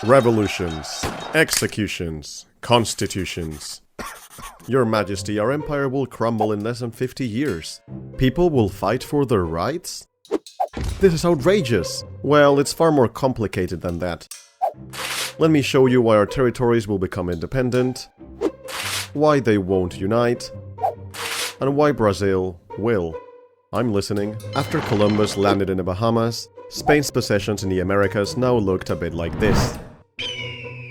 Revolutions, executions, constitutions. Your Majesty, our empire will crumble in less than 50 years. People will fight for their rights? This is outrageous! Well, it's far more complicated than that. Let me show you why our territories will become independent, why they won't unite, and why Brazil will. I'm listening. After Columbus landed in the Bahamas, Spain's possessions in the Americas now looked a bit like this.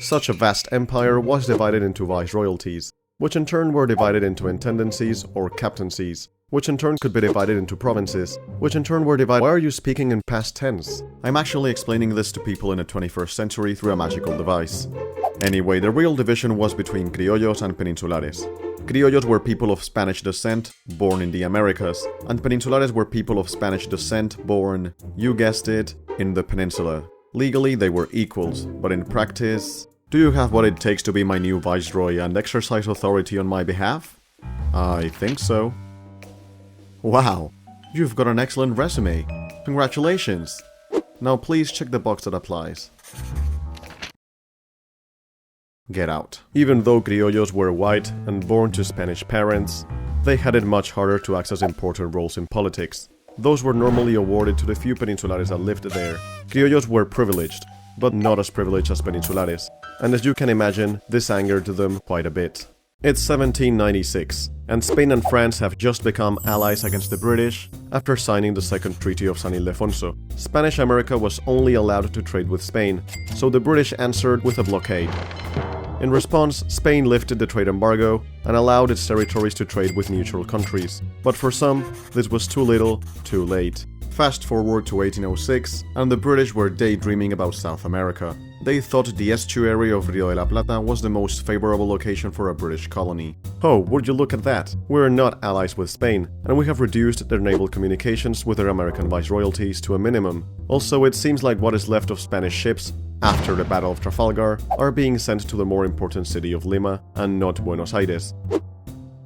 Such a vast empire was divided into viceroyalties, which in turn were divided into intendancies or captaincies, which in turn could be divided into provinces, which in turn were divided— Why are you speaking in past tense? I'm actually explaining this to people in the 21st century through a magical device. Anyway, the real division was between criollos and peninsulares. Criollos were people of Spanish descent, born in the Americas, and peninsulares were people of Spanish descent, born, you guessed it, in the peninsula. Legally, they were equals, but in practice— Do you have what it takes to be my new viceroy and exercise authority on my behalf? I think so. Wow, you've got an excellent resume. Congratulations. Now please check the box that applies. Get out. Even though criollos were white and born to Spanish parents, they had it much harder to access important roles in politics. Those were normally awarded to the few peninsulares that lived there. Criollos were privileged, but not as privileged as peninsulares, and as you can imagine, this angered them quite a bit. It's 1796, and Spain and France have just become allies against the British after signing the Second Treaty of San Ildefonso. Spanish America was only allowed to trade with Spain, so the British answered with a blockade. In response, Spain lifted the trade embargo and allowed its territories to trade with neutral countries. But for some, this was too little, too late. Fast forward to 1806, and the British were daydreaming about South America. They thought the estuary of Rio de la Plata was the most favorable location for a British colony. Oh, would you look at that? We're not allies with Spain, and we have reduced their naval communications with their American viceroyalties to a minimum. Also, it seems like what is left of Spanish ships after the Battle of Trafalgar are being sent to the more important city of Lima and not Buenos Aires.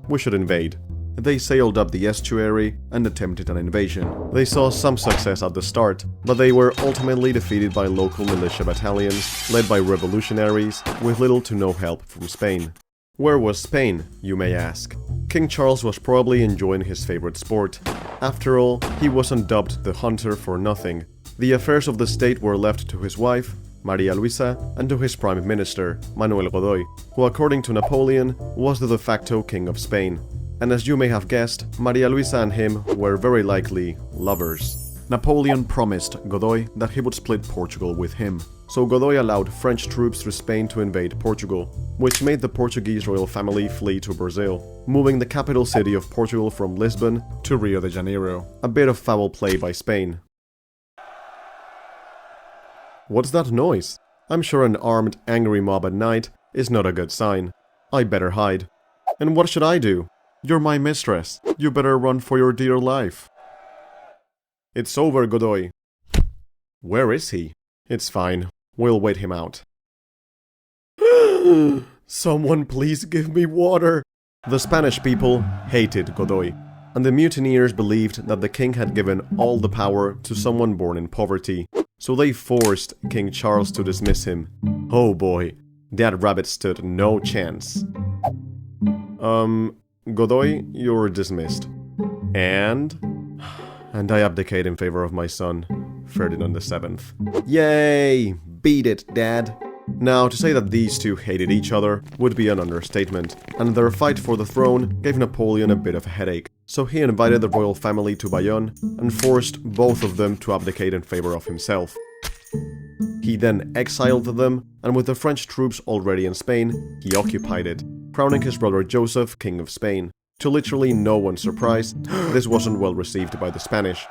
We should invade. They sailed up the estuary and attempted an invasion. They saw some success at the start, but they were ultimately defeated by local militia battalions led by revolutionaries with little to no help from Spain. Where was Spain, you may ask? King Charles was probably enjoying his favorite sport. After all, he wasn't dubbed the Hunter for nothing. The affairs of the state were left to his wife, Maria Luisa, and to his prime minister, Manuel Godoy, who according to Napoleon was the de facto king of Spain. And as you may have guessed, Maria Luisa and him were very likely lovers. Napoleon promised Godoy that he would split Portugal with him, so Godoy allowed French troops through Spain to invade Portugal, which made the Portuguese royal family flee to Brazil, moving the capital city of Portugal from Lisbon to Rio de Janeiro. A bit of foul play by Spain. What's that noise? I'm sure an armed, angry mob at night is not a good sign. I better hide. And what should I do? You're my mistress. You better run for your dear life. It's over, Godoy. Where is he? It's fine. We'll wait him out. Someone please give me water. The Spanish people hated Godoy, and the mutineers believed that the king had given all the power to someone born in poverty, so they forced King Charles to dismiss him. Oh boy, that rabbit stood no chance. Godoy, you're dismissed. And I abdicate in favor of my son, Ferdinand VII. Yay! Beat it, Dad! Now, to say that these two hated each other would be an understatement, and their fight for the throne gave Napoleon a bit of a headache, so he invited the royal family to Bayonne and forced both of them to abdicate in favor of himself. He then exiled them, and with the French troops already in Spain, he occupied it, crowning his brother Joseph king of Spain. To literally no one's surprise, this wasn't well received by the Spanish.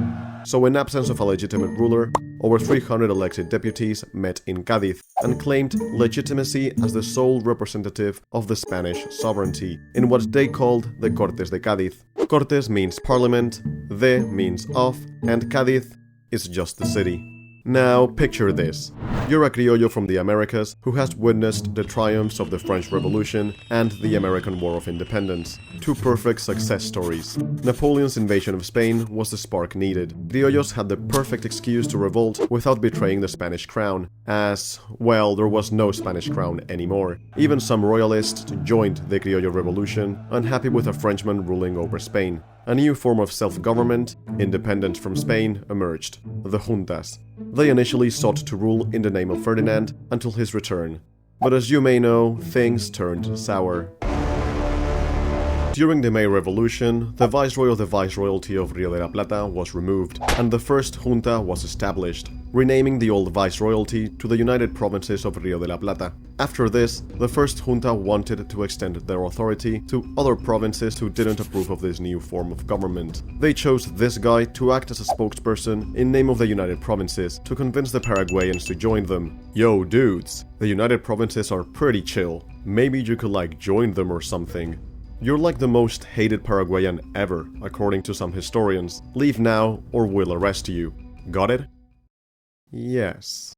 So in absence of a legitimate ruler, over 300 elected deputies met in Cádiz and claimed legitimacy as the sole representative of the Spanish sovereignty, in what they called the Cortes de Cádiz. Cortes means parliament, de means of, and Cádiz is just the city. Now, picture this. You're a criollo from the Americas who has witnessed the triumphs of the French Revolution and the American War of Independence. Two perfect success stories. Napoleon's invasion of Spain was the spark needed. Criollos had the perfect excuse to revolt without betraying the Spanish crown, as, well, there was no Spanish crown anymore. Even some royalists joined the Criollo Revolution, unhappy with a Frenchman ruling over Spain. A new form of self-government, independent from Spain, emerged: the juntas. They initially sought to rule in the name of Ferdinand until his return. But as you may know, things turned sour. During the May Revolution, the Viceroy of the Viceroyalty of Rio de la Plata was removed, and the first junta was established, renaming the old Viceroyalty to the United Provinces of Rio de la Plata. After this, the first junta wanted to extend their authority to other provinces who didn't approve of this new form of government. They chose this guy to act as a spokesperson in name of the United Provinces to convince the Paraguayans to join them. Yo, dudes, the United Provinces are pretty chill. Maybe you could join them or something. You're like the most hated Paraguayan ever, according to some historians. Leave now or we'll arrest you. Got it? Yes.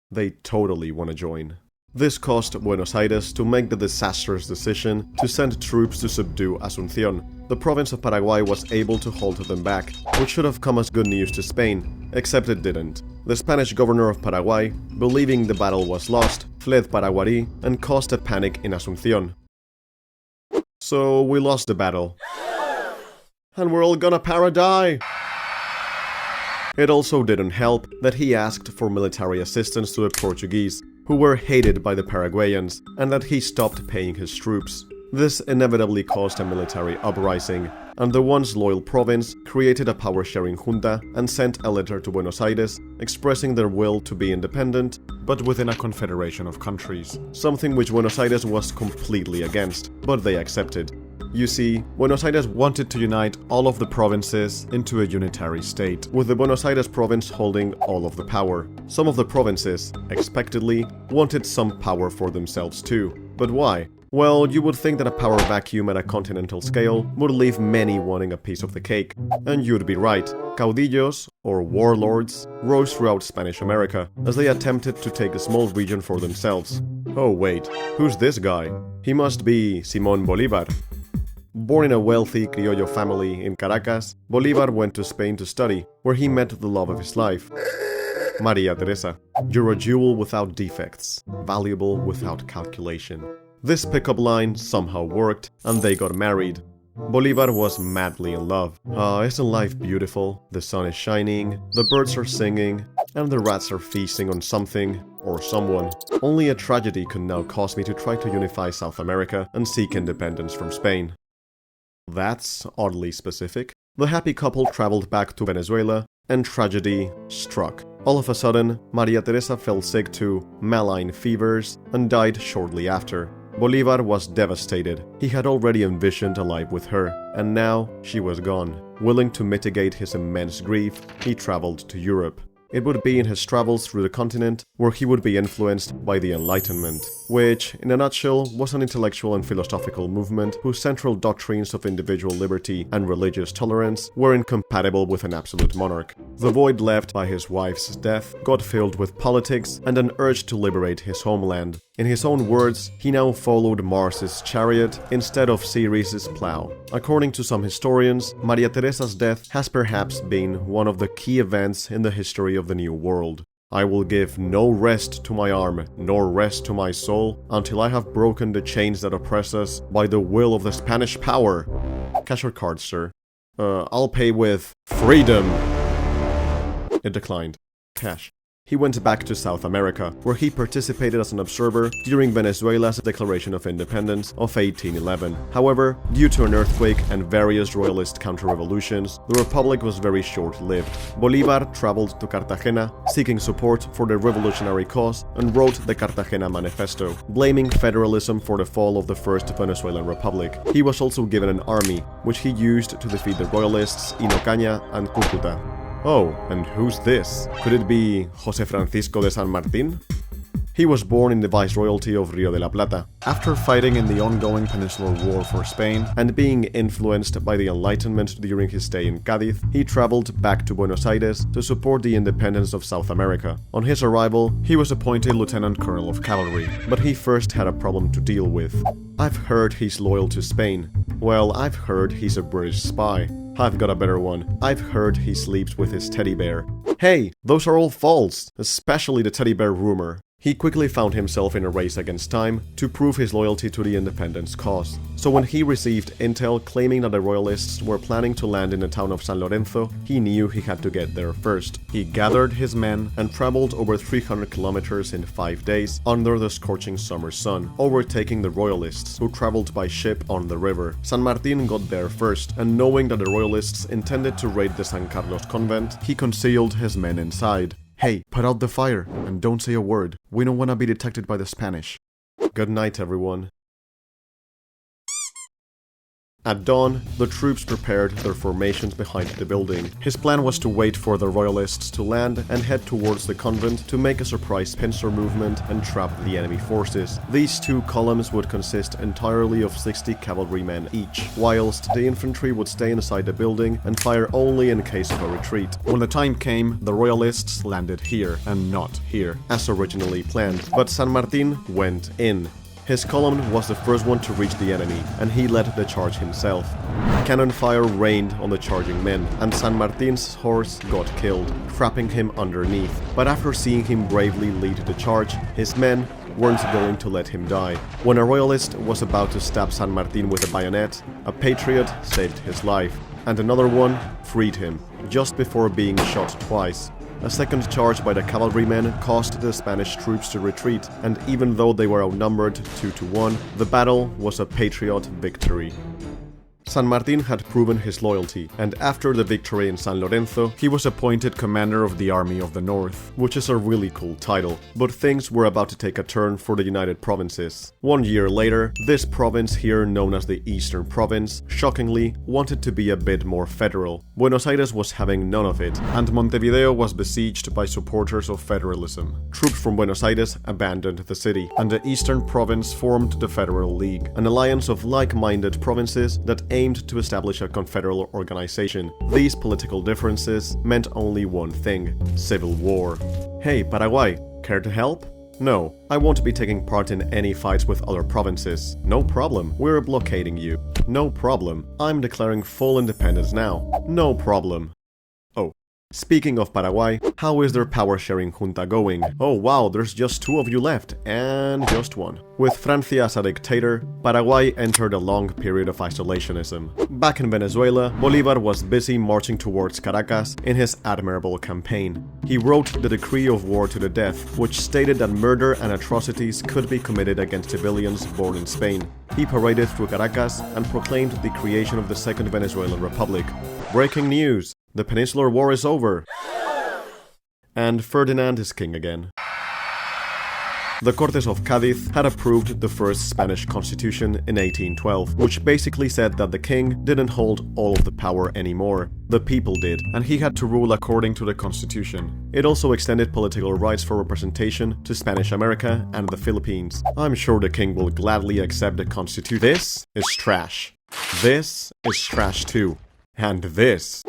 They totally want to join. This caused Buenos Aires to make the disastrous decision to send troops to subdue Asunción. The province of Paraguay was able to hold them back, which should have come as good news to Spain, except it didn't. The Spanish governor of Paraguay, believing the battle was lost, fled Paraguay and caused a panic in Asunción. So we lost the battle. And we're all gonna para-die! It also didn't help that he asked for military assistance to the Portuguese, who were hated by the Paraguayans, and that he stopped paying his troops. This inevitably caused a military uprising, and the once loyal province created a power-sharing junta and sent a letter to Buenos Aires expressing their will to be independent, but within a confederation of countries. Something which Buenos Aires was completely against, but they accepted. You see, Buenos Aires wanted to unite all of the provinces into a unitary state, with the Buenos Aires province holding all of the power. Some of the provinces, expectedly, wanted some power for themselves too. But why? Well, you would think that a power vacuum at a continental scale would leave many wanting a piece of the cake. And you'd be right. Caudillos, or warlords, rose throughout Spanish America as they attempted to take a small region for themselves. Oh wait, who's this guy? He must be Simón Bolívar. Born in a wealthy criollo family in Caracas, Bolívar went to Spain to study, where he met the love of his life, Maria Teresa. You're a jewel without defects, valuable without calculation. This pickup line somehow worked, and they got married. Bolívar was madly in love. Isn't life beautiful? The sun is shining, the birds are singing, and the rats are feasting on something, or someone. Only a tragedy could now cause me to try to unify South America and seek independence from Spain. That's oddly specific. The happy couple traveled back to Venezuela, and tragedy struck. All of a sudden, Maria Teresa fell sick to malign fevers and died shortly after. Bolívar was devastated. He had already envisioned a life with her, and now she was gone. Willing to mitigate his immense grief, he traveled to Europe. It would be in his travels through the continent where he would be influenced by the Enlightenment, which, in a nutshell, was an intellectual and philosophical movement whose central doctrines of individual liberty and religious tolerance were incompatible with an absolute monarch. The void left by his wife's death got filled with politics and an urge to liberate his homeland. In his own words, he now followed Mars's chariot instead of Ceres's plow. According to some historians, Maria Teresa's death has perhaps been one of the key events in the history of the New World. I will give no rest to my arm, nor rest to my soul, until I have broken the chains that oppress us by the will of the Spanish power. Cash or card, sir? I'll pay with freedom. It declined. Cash. He went back to South America, where he participated as an observer during Venezuela's declaration of independence of 1811. However, due to an earthquake and various royalist counter-revolutions, the republic was very short-lived. Bolívar traveled to Cartagena, seeking support for the revolutionary cause, and wrote the Cartagena Manifesto, blaming federalism for the fall of the First Venezuelan Republic. He was also given an army, which he used to defeat the royalists in Ocaña and Cúcuta. Oh, and who's this? Could it be José Francisco de San Martín? He was born in the Viceroyalty of Rio de la Plata. After fighting in the ongoing Peninsular War for Spain and being influenced by the Enlightenment during his stay in Cádiz, he traveled back to Buenos Aires to support the independence of South America. On his arrival, he was appointed Lieutenant Colonel of Cavalry, but he first had a problem to deal with. I've heard he's loyal to Spain. Well, I've heard he's a British spy. I've got a better one. I've heard he sleeps with his teddy bear. Hey, those are all false, especially the teddy bear rumor. He quickly found himself in a race against time to prove his loyalty to the independence cause. So when he received intel claiming that the royalists were planning to land in the town of San Lorenzo, he knew he had to get there first. He gathered his men and traveled over 300 kilometers in 5 days under the scorching summer sun, overtaking the royalists who traveled by ship on the river. San Martin got there first, and knowing that the royalists intended to raid the San Carlos convent, he concealed his men inside. Hey, put out the fire, and don't say a word. We don't want to be detected by the Spanish. Good night, everyone. At dawn, the troops prepared their formations behind the building. His plan was to wait for the royalists to land and head towards the convent to make a surprise pincer movement and trap the enemy forces. These two columns would consist entirely of 60 cavalrymen each, whilst the infantry would stay inside the building and fire only in case of a retreat. When the time came, the royalists landed here and not here, as originally planned, but San Martin went in. His column was the first one to reach the enemy, and he led the charge himself. Cannon fire rained on the charging men, and San Martin's horse got killed, trapping him underneath. But after seeing him bravely lead the charge, his men weren't going to let him die. When a royalist was about to stab San Martin with a bayonet, a patriot saved his life, and another one freed him, just before being shot twice. A second charge by the cavalrymen caused the Spanish troops to retreat, and even though they were outnumbered 2-1, the battle was a patriot victory. San Martin had proven his loyalty, and after the victory in San Lorenzo, he was appointed commander of the Army of the North, which is a really cool title. But things were about to take a turn for the United Provinces. 1 year later, this province here known as the Eastern Province, shockingly, wanted to be a bit more federal. Buenos Aires was having none of it, and Montevideo was besieged by supporters of federalism. Troops from Buenos Aires abandoned the city, and the Eastern Province formed the Federal League, an alliance of like-minded provinces that aimed to establish a confederal organization. These political differences meant only one thing: civil war. Hey, Paraguay, care to help? No, I won't be taking part in any fights with other provinces. No problem, we're blockading you. No problem, I'm declaring full independence now. No problem. Oh. Speaking of Paraguay, how is their power-sharing junta going? Oh wow, there's just 2 of you left, and just 1. With Francia as a dictator, Paraguay entered a long period of isolationism. Back in Venezuela, Bolívar was busy marching towards Caracas in his admirable campaign. He wrote the Decree of War to the Death, which stated that murder and atrocities could be committed against civilians born in Spain. He paraded through Caracas and proclaimed the creation of the Second Venezuelan Republic. Breaking news! The Peninsular War is over! And Ferdinand is king again. The Cortes of Cádiz had approved the first Spanish constitution in 1812, which basically said that the king didn't hold all of the power anymore. The people did, and he had to rule according to the constitution. It also extended political rights for representation to Spanish America and the Philippines. I'm sure the king will gladly accept the constitution. This is trash. This is trash too. And this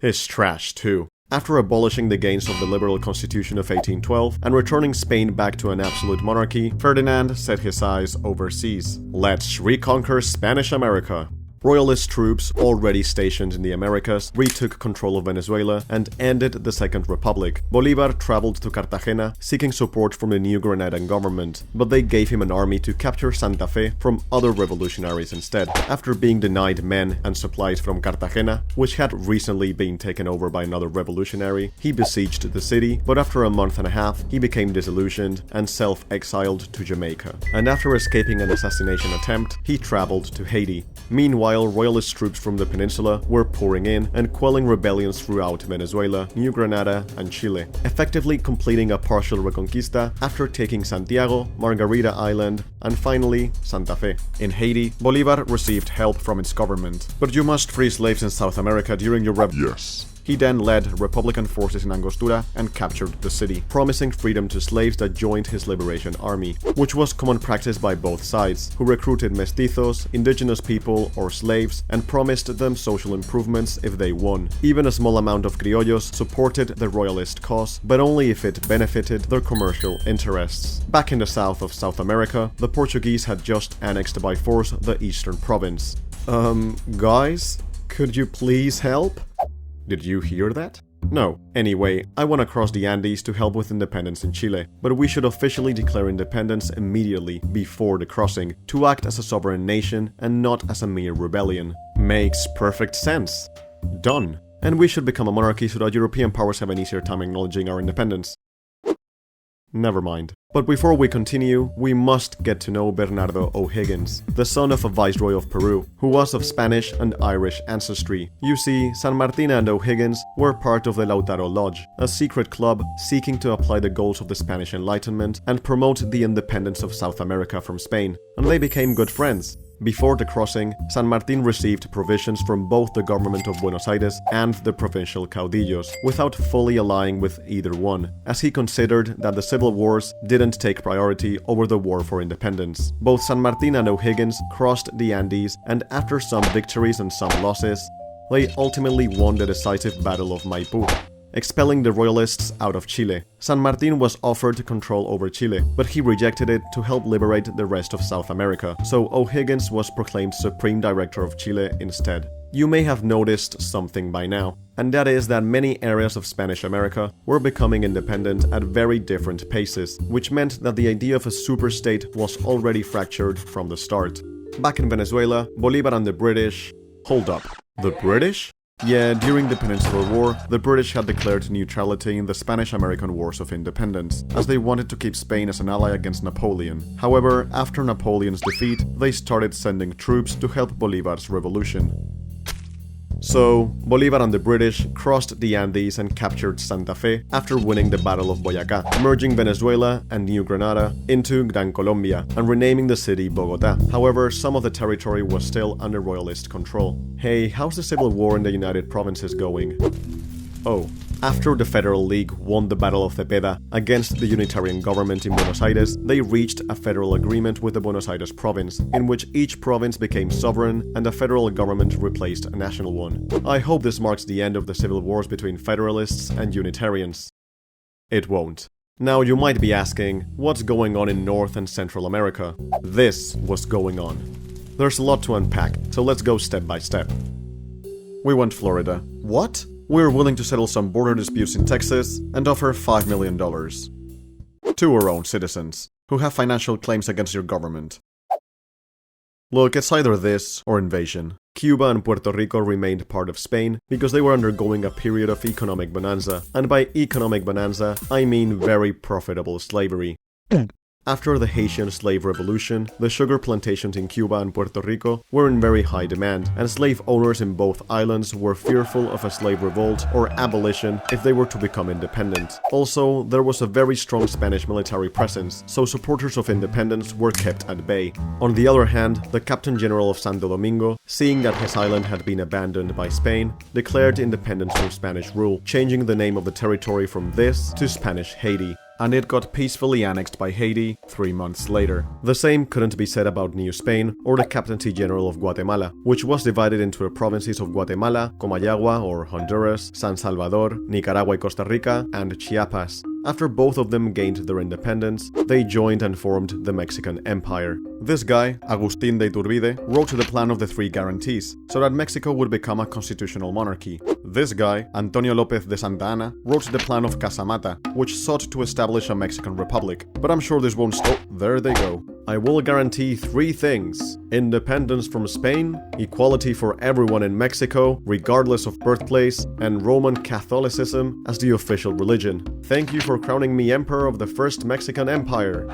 is trash too. After abolishing the gains of the liberal constitution of 1812 and returning Spain back to an absolute monarchy, Ferdinand set his eyes overseas. Let's reconquer Spanish America. Royalist troops, already stationed in the Americas, retook control of Venezuela and ended the Second Republic. Bolívar traveled to Cartagena, seeking support from the new Granadian government, but they gave him an army to capture Santa Fe from other revolutionaries instead. After being denied men and supplies from Cartagena, which had recently been taken over by another revolutionary, he besieged the city, but after a month and a half, he became disillusioned and self-exiled to Jamaica. And after escaping an assassination attempt, he traveled to Haiti. Meanwhile, royalist troops from the peninsula were pouring in and quelling rebellions throughout Venezuela, New Granada, and Chile, effectively completing a partial reconquista after taking Santiago, Margarita Island, and finally Santa Fe. In Haiti, Bolívar received help from its government. But you must free slaves in South America during your Yes. He then led Republican forces in Angostura and captured the city, promising freedom to slaves that joined his liberation army, which was common practice by both sides, who recruited mestizos, indigenous people, or slaves, and promised them social improvements if they won. Even a small amount of criollos supported the royalist cause, but only if it benefited their commercial interests. Back in the south of South America, the Portuguese had just annexed by force the eastern province. Guys? Could you please help? Did you hear that? No. Anyway, I want to cross the Andes to help with independence in Chile, but we should officially declare independence immediately before the crossing, to act as a sovereign nation and not as a mere rebellion. Makes perfect sense. Done. And we should become a monarchy so that European powers have an easier time acknowledging our independence. Never mind. But before we continue, we must get to know Bernardo O'Higgins, the son of a viceroy of Peru, who was of Spanish and Irish ancestry. You see, San Martin and O'Higgins were part of the Lautaro Lodge, a secret club seeking to apply the goals of the Spanish Enlightenment and promote the independence of South America from Spain, and they became good friends. Before the crossing, San Martin received provisions from both the government of Buenos Aires and the provincial caudillos, without fully allying with either one, as he considered that the civil wars didn't take priority over the war for independence. Both San Martin and O'Higgins crossed the Andes, and after some victories and some losses, they ultimately won the decisive Battle of Maipú, expelling the royalists out of Chile. San Martin was offered control over Chile, but he rejected it to help liberate the rest of South America, so O'Higgins was proclaimed Supreme Director of Chile instead. You may have noticed something by now, and that is that many areas of Spanish America were becoming independent at very different paces, which meant that the idea of a superstate was already fractured from the start. Back in Venezuela, Bolívar and the British... Hold up. The British? Yeah, during the Peninsular War, the British had declared neutrality in the Spanish-American Wars of Independence, as they wanted to keep Spain as an ally against Napoleon. However, after Napoleon's defeat, they started sending troops to help Bolívar's revolution. So, Bolívar and the British crossed the Andes and captured Santa Fe after winning the Battle of Boyacá, merging Venezuela and New Granada into Gran Colombia and renaming the city Bogotá. However, some of the territory was still under royalist control. Hey, how's the civil war in the United Provinces going? Oh. After the Federal League won the Battle of Cepeda against the unitarian government in Buenos Aires, they reached a federal agreement with the Buenos Aires province, in which each province became sovereign and a federal government replaced a national one. I hope this marks the end of the civil wars between Federalists and Unitarians. It won't. Now you might be asking, what's going on in North and Central America? This was going on. There's a lot to unpack, so let's go step by step. We want Florida. What? We're willing to settle some border disputes in Texas and offer $5 million to our own citizens, who have financial claims against your government. Look, it's either this or invasion. Cuba and Puerto Rico remained part of Spain because they were undergoing a period of economic bonanza, and by economic bonanza, I mean very profitable slavery. After the Haitian slave revolution, the sugar plantations in Cuba and Puerto Rico were in very high demand, and slave owners in both islands were fearful of a slave revolt or abolition if they were to become independent. Also, there was a very strong Spanish military presence, so supporters of independence were kept at bay. On the other hand, the Captain General of Santo Domingo, seeing that his island had been abandoned by Spain, declared independence from Spanish rule, changing the name of the territory from this to Spanish Haiti. And it got peacefully annexed by Haiti 3 months later. The same couldn't be said about New Spain or the Captaincy General of Guatemala, which was divided into the provinces of Guatemala, Comayagua or Honduras, San Salvador, Nicaragua y Costa Rica, and Chiapas. After both of them gained their independence, they joined and formed the Mexican Empire. This guy, Agustín de Iturbide, wrote the plan of the Three Guarantees, so that Mexico would become a constitutional monarchy. This guy, Antonio López de Santa Anna, wrote the plan of Casamata, which sought to establish a Mexican republic. But I'm sure this won't stop. There they go. I will guarantee 3 things: independence from Spain, equality for everyone in Mexico, regardless of birthplace, and Roman Catholicism as the official religion. Thank you for crowning me Emperor of the First Mexican Empire.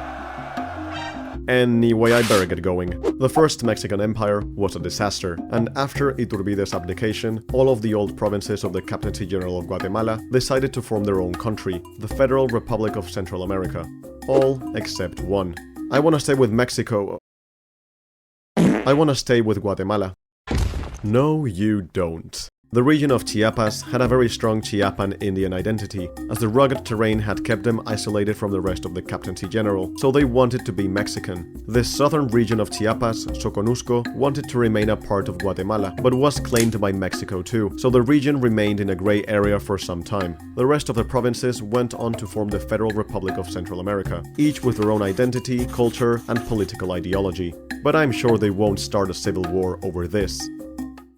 Anyway, I better get going. The First Mexican Empire was a disaster, and after Iturbide's abdication, all of the old provinces of the Captaincy General of Guatemala decided to form their own country, the Federal Republic of Central America. All except one. I want to stay with Mexico. I want to stay with Guatemala. No, you don't. The region of Chiapas had a very strong Chiapan Indian identity, as the rugged terrain had kept them isolated from the rest of the Captaincy General, so they wanted to be Mexican. This southern region of Chiapas, Soconusco, wanted to remain a part of Guatemala, but was claimed by Mexico too, so the region remained in a gray area for some time. The rest of the provinces went on to form the Federal Republic of Central America, each with their own identity, culture, and political ideology. But I'm sure they won't start a civil war over this.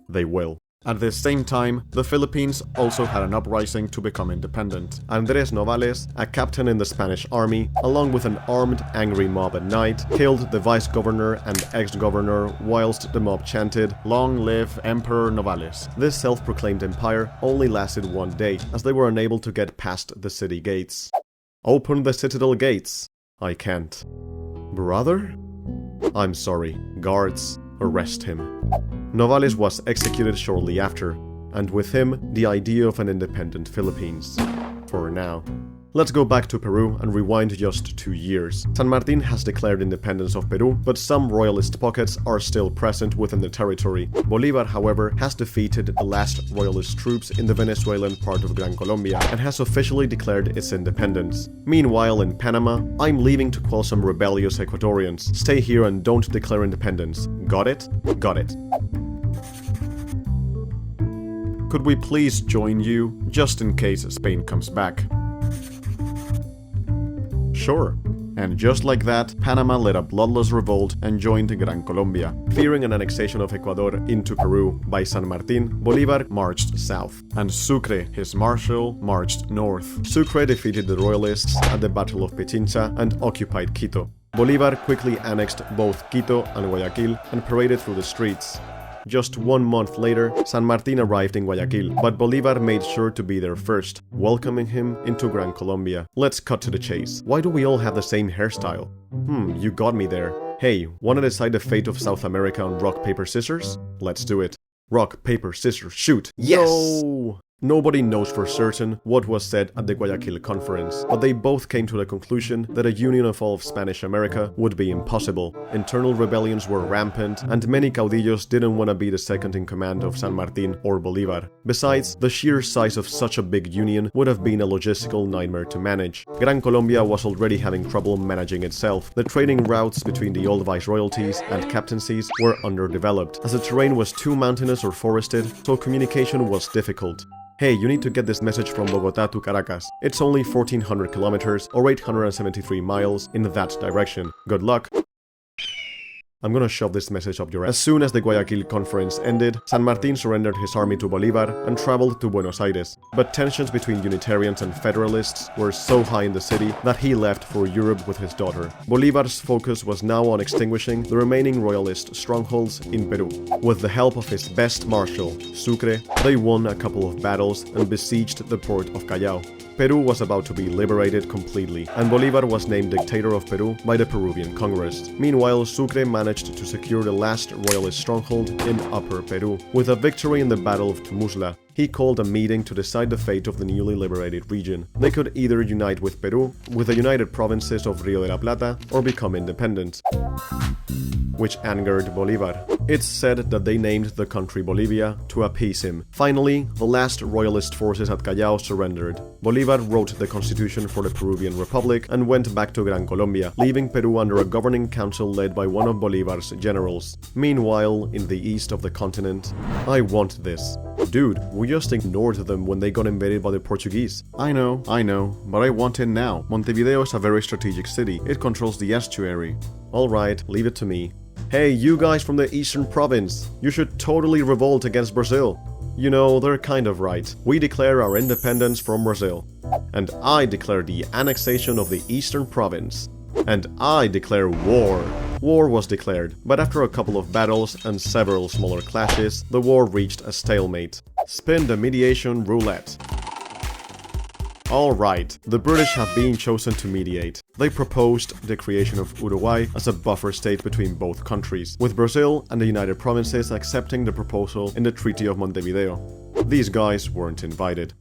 They will. At the same time, the Philippines also had an uprising to become independent. Andrés Novales, a captain in the Spanish army, along with an armed, angry mob at night, killed the vice-governor and ex-governor whilst the mob chanted, "Long live Emperor Novales." This self-proclaimed empire only lasted one day, as they were unable to get past the city gates. Open the citadel gates. I can't. Brother? I'm sorry. Guards, arrest him. Novales was executed shortly after, and with him, the idea of an independent Philippines. For now. Let's go back to Peru and rewind just 2 years. San Martin has declared independence of Peru, but some royalist pockets are still present within the territory. Bolívar, however, has defeated the last royalist troops in the Venezuelan part of Gran Colombia and has officially declared its independence. Meanwhile, in Panama, I'm leaving to quell some rebellious Ecuadorians. Stay here and don't declare independence. Got it? Got it. Could we please join you, just in case Spain comes back? Sure. And just like that, Panama led a bloodless revolt and joined Gran Colombia. Fearing an annexation of Ecuador into Peru by San Martin, Bolívar marched south. And Sucre, his marshal, marched north. Sucre defeated the royalists at the Battle of Pichincha and occupied Quito. Bolívar quickly annexed both Quito and Guayaquil and paraded through the streets. Just 1 month later, San Martin arrived in Guayaquil, but Bolívar made sure to be there first, welcoming him into Gran Colombia. Let's cut to the chase. Why do we all have the same hairstyle? You got me there. Hey, wanna decide the fate of South America on rock, paper, scissors? Let's do it. Rock, paper, scissors, shoot! Yes! No! Nobody knows for certain what was said at the Guayaquil conference, but they both came to the conclusion that a union of all of Spanish America would be impossible. Internal rebellions were rampant, and many caudillos didn't want to be the second in command of San Martin or Bolívar. Besides, the sheer size of such a big union would have been a logistical nightmare to manage. Gran Colombia was already having trouble managing itself. The trading routes between the old viceroyalties and captaincies were underdeveloped, as the terrain was too mountainous or forested, so communication was difficult. Hey, you need to get this message from Bogotá to Caracas. It's only 1,400 kilometers or 873 miles in that direction. Good luck. I'm gonna shove this message up your ass. As soon as the Guayaquil conference ended, San Martin surrendered his army to Bolívar and traveled to Buenos Aires. But tensions between Unitarians and Federalists were so high in the city that he left for Europe with his daughter. Bolívar's focus was now on extinguishing the remaining royalist strongholds in Peru. With the help of his best marshal, Sucre, they won a couple of battles and besieged the port of Callao. Peru was about to be liberated completely, and Bolívar was named dictator of Peru by the Peruvian Congress. Meanwhile, Sucre managed to secure the last royalist stronghold in Upper Peru. With a victory in the Battle of Tumusla, he called a meeting to decide the fate of the newly liberated region. They could either unite with Peru, with the United Provinces of Rio de la Plata, or become independent, which angered Bolívar. It's said that they named the country Bolivia to appease him. Finally, the last royalist forces at Callao surrendered. Bolívar wrote the constitution for the Peruvian Republic and went back to Gran Colombia, leaving Peru under a governing council led by one of Bolívar's generals. Meanwhile, in the east of the continent, I want this. Dude, we just ignored them when they got invaded by the Portuguese. I know, but I want it now. Montevideo is a very strategic city. It controls the estuary. Alright, leave it to me. Hey, you guys from the Eastern Province, you should totally revolt against Brazil. You know, they're kind of right. We declare our independence from Brazil. And I declare the annexation of the Eastern Province. And I declare war. War was declared, but after a couple of battles and several smaller clashes, the war reached a stalemate. Spin the mediation roulette. Alright, the British have been chosen to mediate. They proposed the creation of Uruguay as a buffer state between both countries, with Brazil and the United Provinces accepting the proposal in the Treaty of Montevideo. These guys weren't invited.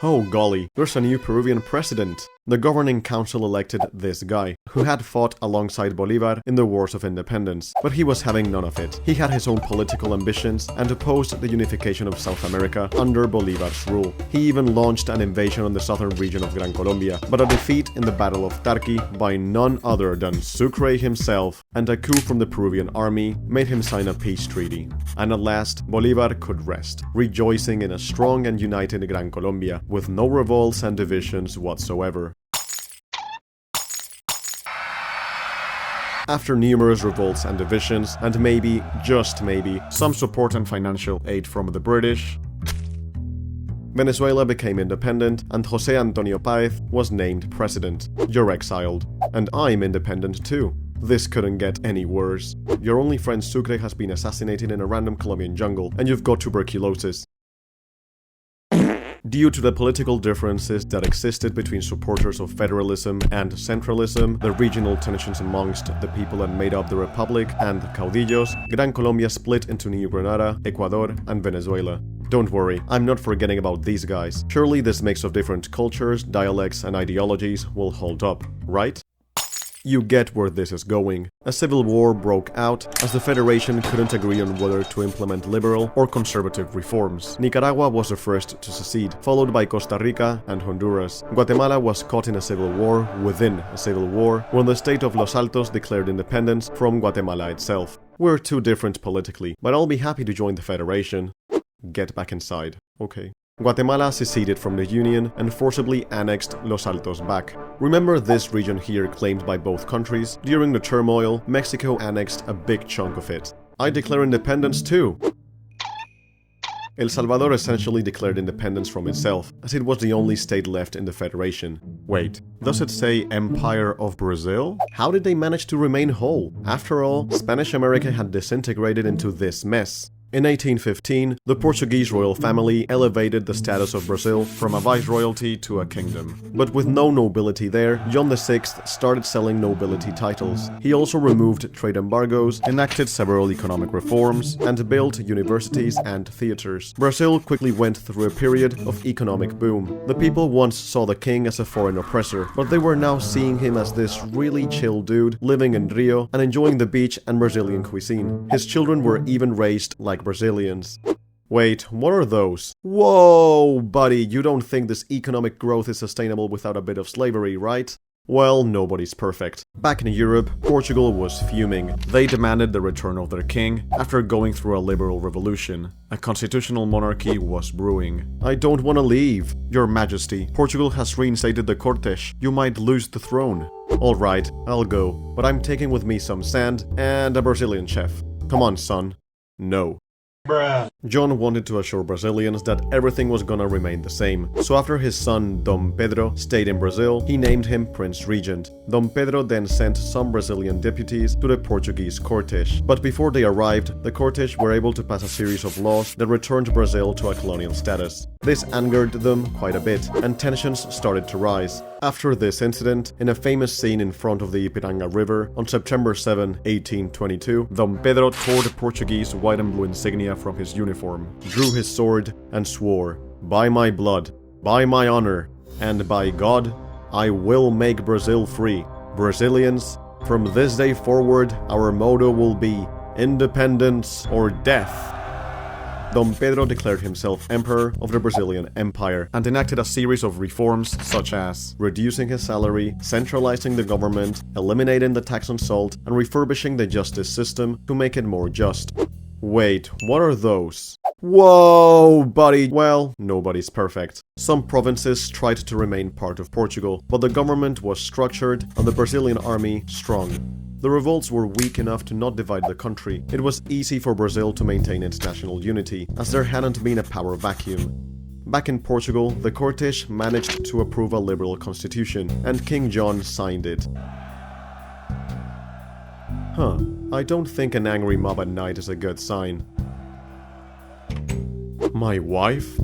Oh golly, there's a new Peruvian president. The governing council elected this guy, who had fought alongside Bolívar in the Wars of Independence, but he was having none of it. He had his own political ambitions and opposed the unification of South America under Bolívar's rule. He even launched an invasion on the southern region of Gran Colombia, but a defeat in the Battle of Tarqui by none other than Sucre himself, and a coup from the Peruvian army made him sign a peace treaty. And at last, Bolívar could rest, rejoicing in a strong and united Gran Colombia, with no revolts and divisions whatsoever. After numerous revolts and divisions, and maybe, just maybe, some support and financial aid from the British, Venezuela became independent, and José Antonio Páez was named president. You're exiled. And I'm independent too. This couldn't get any worse. Your only friend Sucre has been assassinated in a random Colombian jungle, and you've got tuberculosis. Due to the political differences that existed between supporters of federalism and centralism, the regional tensions amongst the people that made up the republic, and caudillos, Gran Colombia split into New Granada, Ecuador, and Venezuela. Don't worry, I'm not forgetting about these guys. Surely this mix of different cultures, dialects, and ideologies will hold up, right? You get where this is going. A civil war broke out as the Federation couldn't agree on whether to implement liberal or conservative reforms. Nicaragua was the first to secede, followed by Costa Rica and Honduras. Guatemala was caught in a civil war within a civil war when the state of Los Altos declared independence from Guatemala itself. We're too different politically, but I'll be happy to join the Federation. Get back inside. Okay. Guatemala seceded from the Union and forcibly annexed Los Altos back. Remember this region here claimed by both countries? During the turmoil, Mexico annexed a big chunk of it. I declare independence too! El Salvador essentially declared independence from itself, as it was the only state left in the Federation. Wait, does it say Empire of Brazil? How did they manage to remain whole? After all, Spanish America had disintegrated into this mess. In 1815, the Portuguese royal family elevated the status of Brazil from a viceroyalty to a kingdom. But with no nobility there, John VI started selling nobility titles. He also removed trade embargoes, enacted several economic reforms, and built universities and theaters. Brazil quickly went through a period of economic boom. The people once saw the king as a foreign oppressor, but they were now seeing him as this really chill dude living in Rio and enjoying the beach and Brazilian cuisine. His children were even raised like Brazilians. Wait, what are those? Whoa, buddy, you don't think this economic growth is sustainable without a bit of slavery, right? Well, nobody's perfect. Back in Europe, Portugal was fuming. They demanded the return of their king after going through a liberal revolution. A constitutional monarchy was brewing. I don't want to leave. Your Majesty, Portugal has reinstated the Cortes. You might lose the throne. Alright, I'll go, but I'm taking with me some sand and a Brazilian chef. Come on, son. No. Bruh. John wanted to assure Brazilians that everything was gonna remain the same, so after his son Dom Pedro stayed in Brazil, he named him Prince Regent. Dom Pedro then sent some Brazilian deputies to the Portuguese Cortes, but before they arrived, the Cortes were able to pass a series of laws that returned Brazil to a colonial status. This angered them quite a bit, and tensions started to rise. After this incident, in a famous scene in front of the Ipiranga River, on September 7, 1822, Dom Pedro tore the Portuguese white and blue insignia from his uniform, drew his sword, and swore, "By my blood, by my honor, and by God, I will make Brazil free. Brazilians, from this day forward, our motto will be independence or death." Dom Pedro declared himself Emperor of the Brazilian Empire and enacted a series of reforms such as reducing his salary, centralizing the government, eliminating the tax on salt, and refurbishing the justice system to make it more just. Wait, what are those? Whoa, buddy! Well, nobody's perfect. Some provinces tried to remain part of Portugal, but the government was structured and the Brazilian army strong. The revolts were weak enough to not divide the country. It was easy for Brazil to maintain its national unity, as there hadn't been a power vacuum. Back in Portugal, the Cortes managed to approve a liberal constitution, and King John signed it. Huh, I don't think an angry mob at night is a good sign. My wife?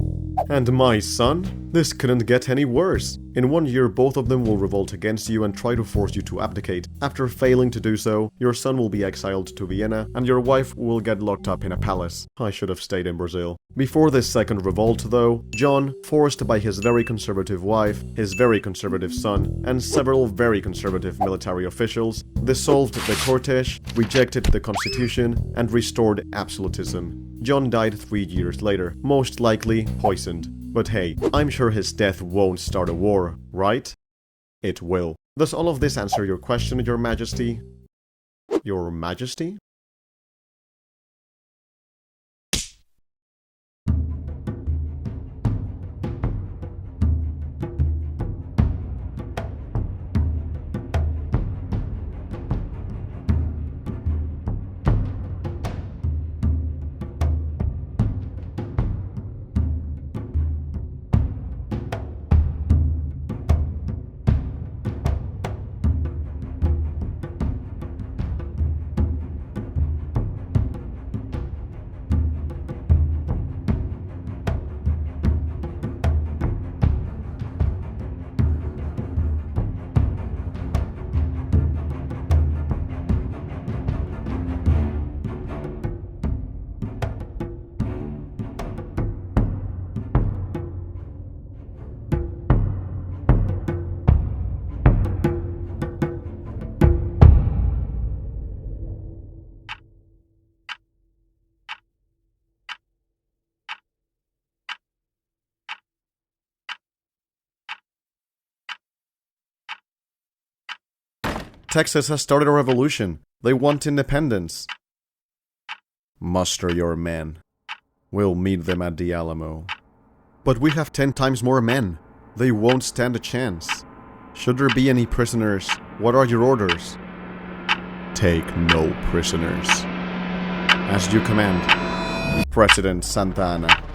And my son? This couldn't get any worse. In 1 year, both of them will revolt against you and try to force you to abdicate. After failing to do so, your son will be exiled to Vienna, and your wife will get locked up in a palace. I should have stayed in Brazil. Before this second revolt, though, John, forced by his very conservative wife, his very conservative son, and several very conservative military officials, dissolved the cortege, rejected the constitution, and restored absolutism. John died 3 years later, most likely poisoned. But hey, I'm sure his death won't start a war, right? It will. Does all of this answer your question, Your Majesty? Your Majesty? Texas has started a revolution. They want independence. Muster your men. We'll meet them at the Alamo. But we have 10 times more men. They won't stand a chance. Should there be any prisoners, what are your orders? Take no prisoners. As you command, President Santa Anna.